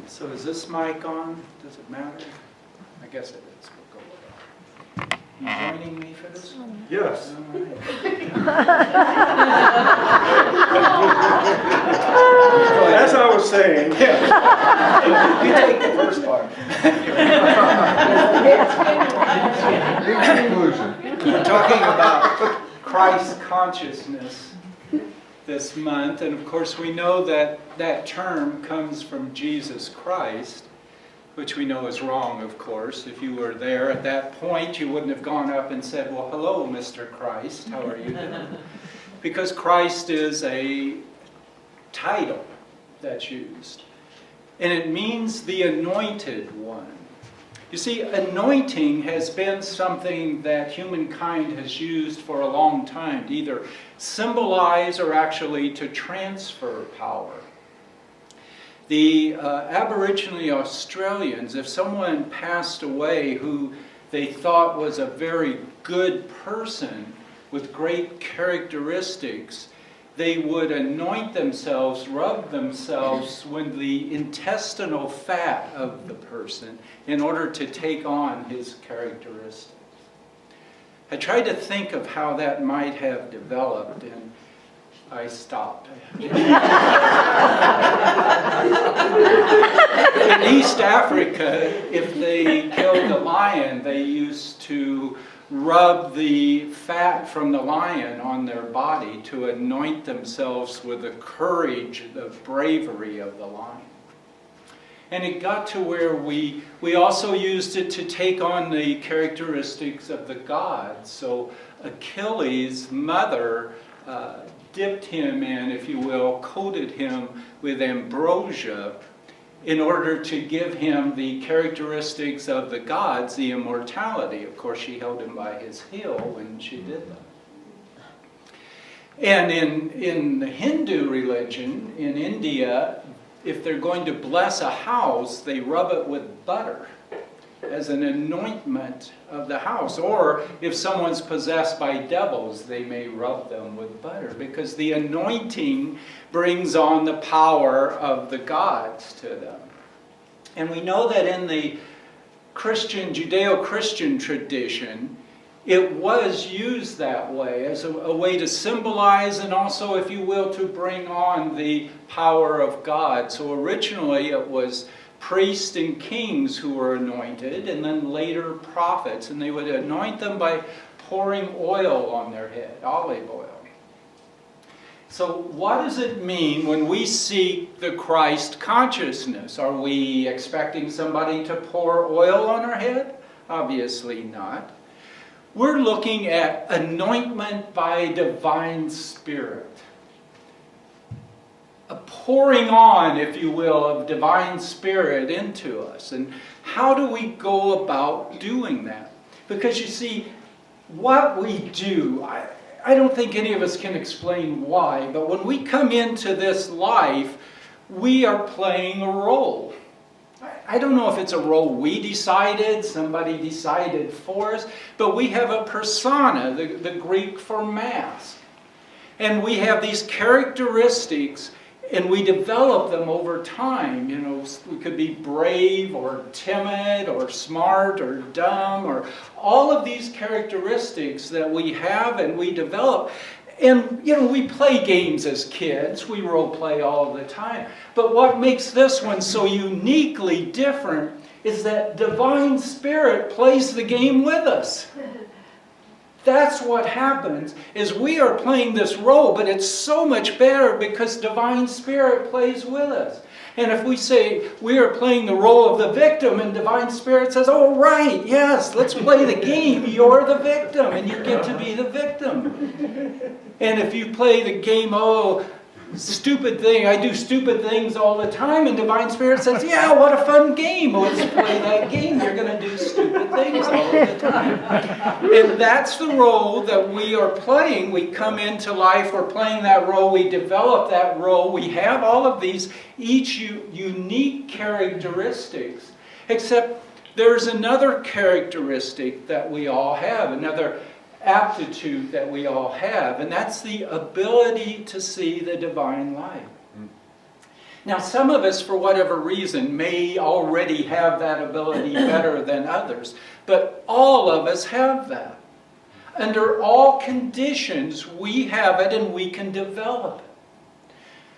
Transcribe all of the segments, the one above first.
So is this mic on? Does it matter? I guess it is. We'll go with it. You joining me for this one? Yes. All right. As I was saying, You take the first part. We're talking about Christ consciousness this month, and of course we know that that term comes from Jesus Christ, which we know is wrong, of course. If you were there at that point, you wouldn't have gone up and said, well, hello, Mr. Christ, how are you doing? Because Christ is a title that's used, and it means the anointed one. You see, anointing has been something that humankind has used for a long time to either symbolize or actually to transfer power. The Aboriginal Australians, if someone passed away who they thought was a very good person with great characteristics, they would anoint themselves, rub themselves with the intestinal fat of the person in order to take on his characteristics. I tried to think of how that might have developed, and I stopped. In East Africa, if they killed a lion, they used to rub the fat from the lion on their body to anoint themselves with the courage, the bravery of the lion. And it got to where we also used it to take on the characteristics of the gods. So Achilles' mother dipped him in, if you will, coated him with ambrosia in order to give him the characteristics of the gods, the immortality. Of course, she held him by his heel when she did that. And in the Hindu religion, in India, if they're going to bless a house, they rub it with butter as an anointment of the house. Or if someone's possessed by devils, they may rub them with butter, because the anointing brings on the power of the gods to them. And we know that in the Christian, Judeo-Christian tradition, it was used that way, as a way to symbolize and also, if you will, to bring on the power of God. So originally it was priests and kings who were anointed, and then later prophets, and they would anoint them by pouring oil on their head, olive oil. So what does it mean when we seek the Christ consciousness? Are we expecting somebody to pour oil on our head? Obviously not. We're looking at anointment by divine spirit. A pouring on, if you will, of divine spirit into us. And how do we go about doing that? Because you see, what we do, I don't think any of us can explain why, but when we come into this life, we are playing a role. I don't know if it's a role we decided, somebody decided for us, but we have a persona, the Greek for mask. And we have these characteristics, and we develop them over time. You know, we could be brave or timid or smart or dumb, or all of these characteristics that we have and we develop. And, you know, we play games as kids. We role play all the time. But what makes this one so uniquely different is that divine spirit plays the game with us. That's what happens, is we are playing this role, but it's so much better because divine spirit plays with us. And if we say we are playing the role of the victim, and divine spirit says, oh right, yes, let's play the game. You're the victim, and you get to be the victim. And if you play the game, oh, stupid thing, I do stupid things all the time, and divine spirit says, yeah, what a fun game. Let's play that game. You're going to do stupid things all the time. And that's the role that we are playing. We come into life, we're playing that role, we develop that role, we have all of these, each unique characteristics, except there's another characteristic that we all have, another aptitude that we all have, and that's the ability to see the divine light. Now, some of us, for whatever reason, may already have that ability better than others, but all of us have that. Under all conditions, we have it and we can develop it.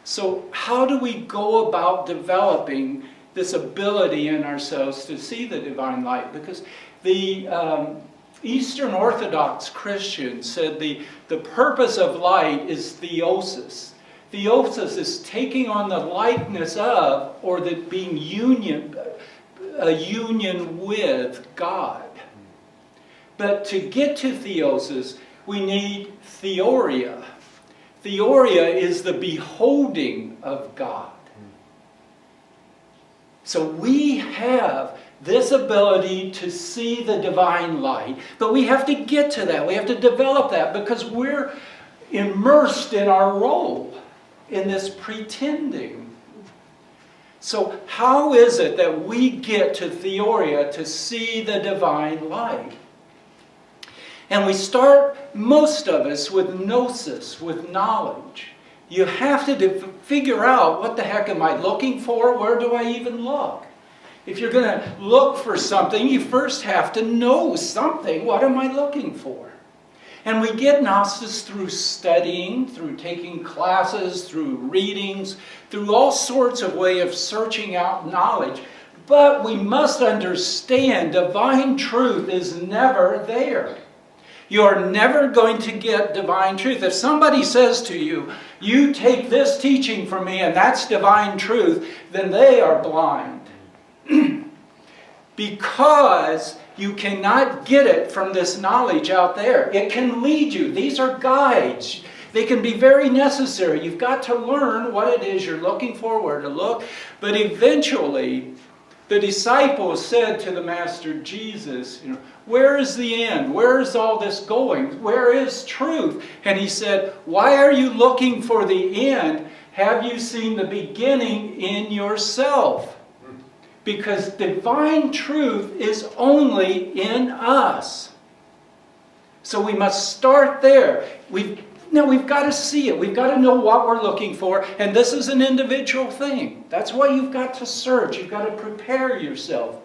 So how do we go about developing this ability in ourselves to see the divine light? Because the Eastern Orthodox Christians said the purpose of light is theosis. Theosis is taking on the likeness of, or the being a union with God. But to get to theosis, we need theoria. Theoria is the beholding of God. So we have this ability to see the divine light, but we have to get to that. We have to develop that because we're immersed in our role in this pretending. So how is it that we get to theoria, to see the divine light? And we start, most of us, with gnosis, with knowledge. You have to figure out, what the heck am I looking for? Where do I even look? If you're going to look for something, you first have to know something. What am I looking for? And we get gnosis through studying, through taking classes, through readings, through all sorts of ways of searching out knowledge. But we must understand divine truth is never there. You're never going to get divine truth. If somebody says to you, you take this teaching from me and that's divine truth, then they are blind. Because you cannot get it from this knowledge out there. It can lead you. These are guides. They can be very necessary. You've got to learn what it is you're looking for, where to look. But eventually, the disciples said to the Master Jesus, where is the end? Where is all this going? Where is truth? And he said, why are you looking for the end? Have you seen the beginning in yourself? Because divine truth is only in us. So we must start there. We've got to see it. We've got to know what we're looking for. And this is an individual thing. That's why you've got to search. You've got to prepare yourself.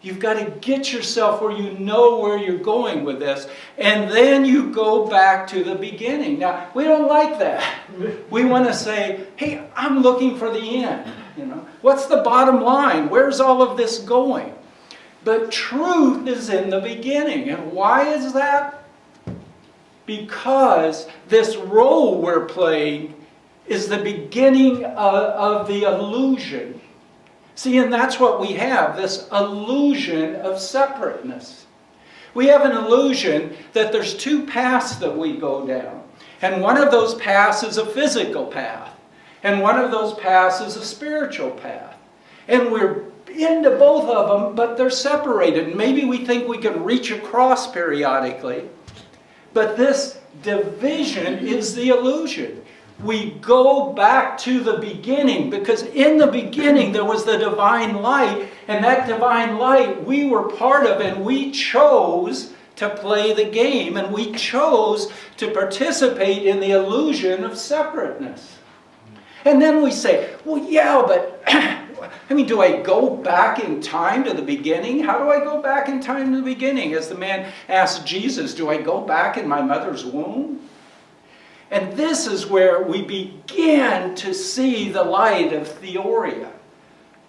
You've got to get yourself where you know where you're going with this. And then you go back to the beginning. Now, we don't like that. We want to say, hey, I'm looking for the end. What's the bottom line? Where's all of this going? But truth is in the beginning. And why is that? Because this role we're playing is the beginning of the illusion. See, and that's what we have, this illusion of separateness. We have an illusion that there's two paths that we go down. And one of those paths is a physical path. And one of those paths is a spiritual path. And we're into both of them, but they're separated. Maybe we think we can reach across periodically. But this division is the illusion. We go back to the beginning, because in the beginning there was the divine light, and that divine light we were part of, and we chose to play the game, and we chose to participate in the illusion of separateness. And then we say, well, yeah, but do I go back in time to the beginning? How do I go back in time to the beginning? As the man asked Jesus, do I go back in my mother's womb? And this is where we begin to see the light of theoria,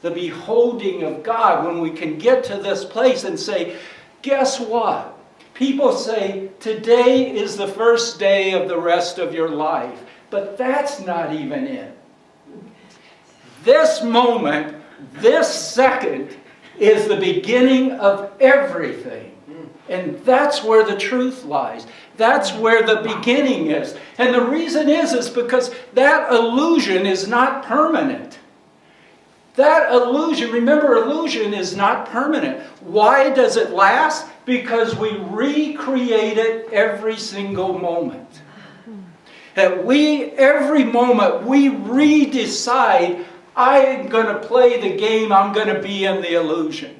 the beholding of God, when we can get to this place and say, guess what? People say, today is the first day of the rest of your life. But that's not even it. This moment, this second, is the beginning of everything. And that's where the truth lies. That's where the beginning is. And the reason is because that illusion is not permanent. That illusion, remember, illusion is not permanent. Why does it last? Because we recreate it every single moment. That every moment, we redecide, I'm going to play the game, I'm going to be in the illusion.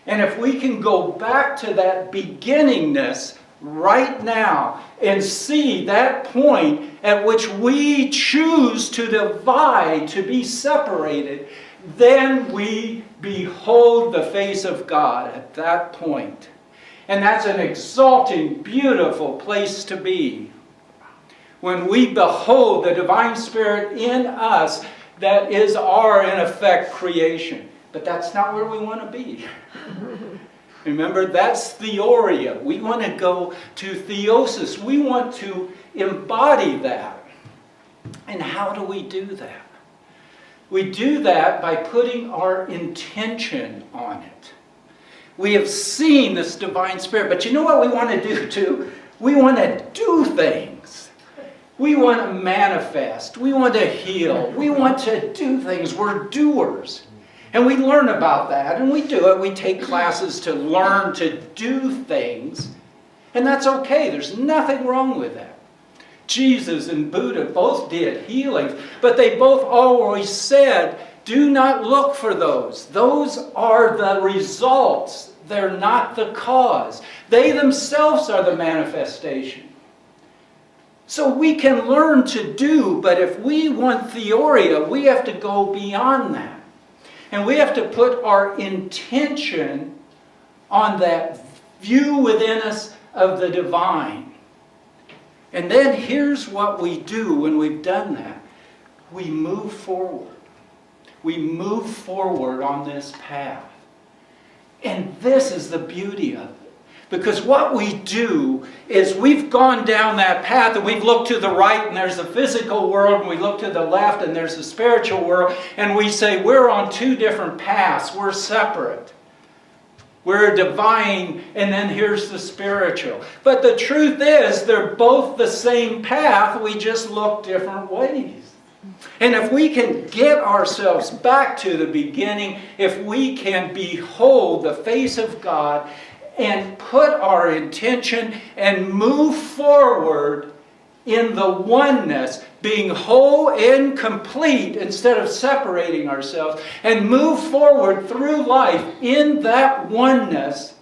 And if we can go back to that beginningness, right now and see that point at which we choose to divide, to be separated, then we behold the face of God at that point. And that's an exalting, beautiful place to be. When we behold the divine Spirit in us, that is our, in effect, creation. But that's not where we want to be. Remember, that's theoria. We want to go to theosis. We want to embody that. And how do we do that? We do that by putting our intention on it. We have seen this divine Spirit, but you know what we want to do too? We want to do things. We want to manifest. We want to heal. We want to do things. We're doers. And we learn about that, and we do it. We take classes to learn to do things, and that's okay. There's nothing wrong with that. Jesus and Buddha both did healings, but they both always said, do not look for those. Those are the results. They're not the cause. They themselves are the manifestation. So we can learn to do, but if we want theoria, we have to go beyond that. And we have to put our intention on that view within us of the divine. And then here's what we do when we've done that. We move forward. We move forward on this path. And this is the beauty of it. Because what we do is we've gone down that path and we've looked to the right and there's the physical world, and we look to the left and there's the spiritual world, and we say we're on two different paths. We're separate. We're divine, and then here's the spiritual. But the truth is they're both the same path. We just look different ways. And if we can get ourselves back to the beginning, if we can behold the face of God and put our intention and move forward in the oneness, being whole and complete instead of separating ourselves, and move forward through life in that oneness,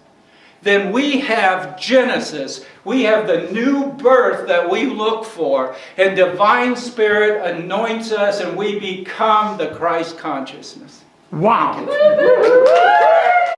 then we have Genesis. We have the new birth that we look for, and divine Spirit anoints us and we become the Christ consciousness. Wow.